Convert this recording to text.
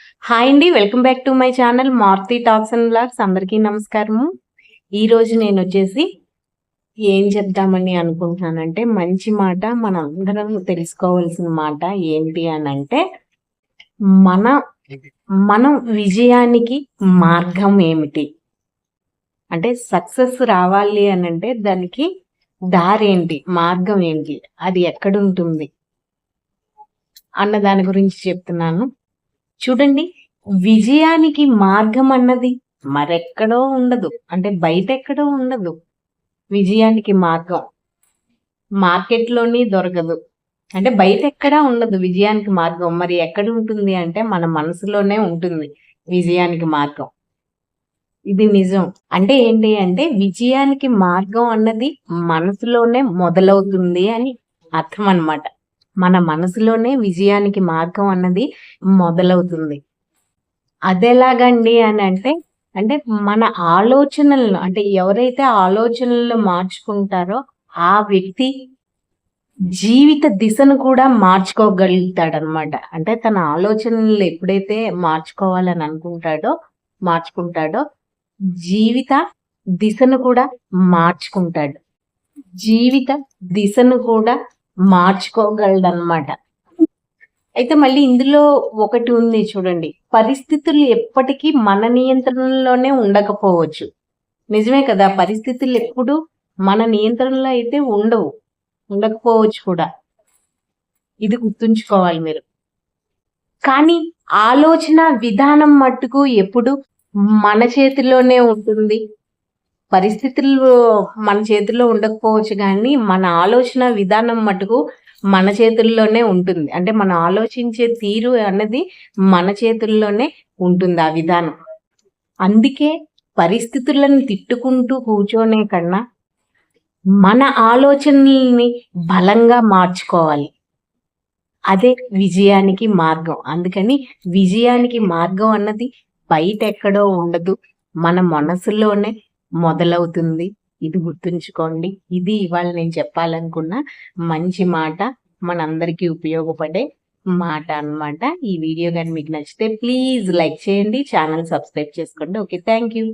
Hi అండి, welcome back to my channel Maruti talks and blogs. అందరికీ నమస్కారము. ఈరోజు నేను వచ్చేసి ఏం చెప్దామని అనుకుంటున్నానంటే, మంచి మాట, మన అందరం తెలుసుకోవాల్సిన మాట ఏంటి అని అంటే, మన మనం విజయానికి మార్గం ఏమిటి అంటే, సక్సెస్ రావాలి అని అంటే దానికి దారేంటి, మార్గం ఏంటి, అది ఎక్కడుంటుంది అన్న దాని గురించి చెప్తున్నాను. చూడండి, విజయానికి మార్గం అన్నది మరెక్కడో ఉండదు, అంటే బయట ఎక్కడో ఉండదు. విజయానికి మార్గం మార్కెట్లోని దొరకదు, అంటే బయట ఎక్కడా ఉండదు విజయానికి మార్గం. మరి ఎక్కడ ఉంటుంది అంటే మన మనసులోనే ఉంటుంది విజయానికి మార్గం. ఇది నిజం. అంటే ఏంటి అంటే, విజయానికి మార్గం అన్నది మనసులోనే మొదలవుతుంది అని అర్థం అన్నమాట. మన మనసులోనే విజయానికి మార్గం అన్నది మొదలవుతుంది. అదెలాగండి అని అంటే, అంటే మన ఆలోచనలను, అంటే ఎవరైతే ఆలోచనలను మార్చుకుంటారో ఆ వ్యక్తి జీవిత దిశను కూడా మార్చుకోగలుగుతాడనమాట. అంటే తన ఆలోచనలు ఎప్పుడైతే మార్చుకోవాలని మార్చుకుంటాడో జీవిత దిశను కూడా మార్చుకుంటాడు. జీవిత దిశను కూడా మార్చుకోగలడనమాట. అయితే మళ్ళీ ఇందులో ఒకటి ఉంది చూడండి, పరిస్థితులు ఎప్పటికీ మన నియంత్రణలోనే ఉండకపోవచ్చు. నిజమే కదా, పరిస్థితులు ఎప్పుడు మన నియంత్రణలో అయితే ఉండకపోవచ్చు కూడా. ఇది గుర్తుంచుకోవాలి మీరు. కానీ ఆలోచన విధానం మట్టుకు ఎప్పుడు మన చేతిలోనే ఉంటుంది. పరిస్థితులు మన చేతిలో ఉండకపోవచ్చు, కానీ మన ఆలోచన విధానం మటుకు మన చేతుల్లోనే ఉంటుంది. అంటే మనం ఆలోచించే తీరు అన్నది మన చేతుల్లోనే ఉంటుంది, ఆ విధానం. అందుకే పరిస్థితులను తిట్టుకుంటూ కూర్చోనే కన్నా మన ఆలోచనల్ని బలంగా మార్చుకోవాలి. అదే విజయానికి మార్గం. అందుకని విజయానికి మార్గం అన్నది బయట ఎక్కడో ఉండదు, మన మనసులోనే మొదలవుతుంది. ఇది గుర్తుంచుకోండి. ఇది ఇవాళ నేను చెప్పాలనుకున్న మంచి మాట, మనందరికీ ఉపయోగపడే మాట అన్నమాట. ఈ వీడియో కానీ మీకు నచ్చితే ప్లీజ్ లైక్ చేయండి, ఛానల్ సబ్స్క్రైబ్ చేసుకోండి. Okay, thank you.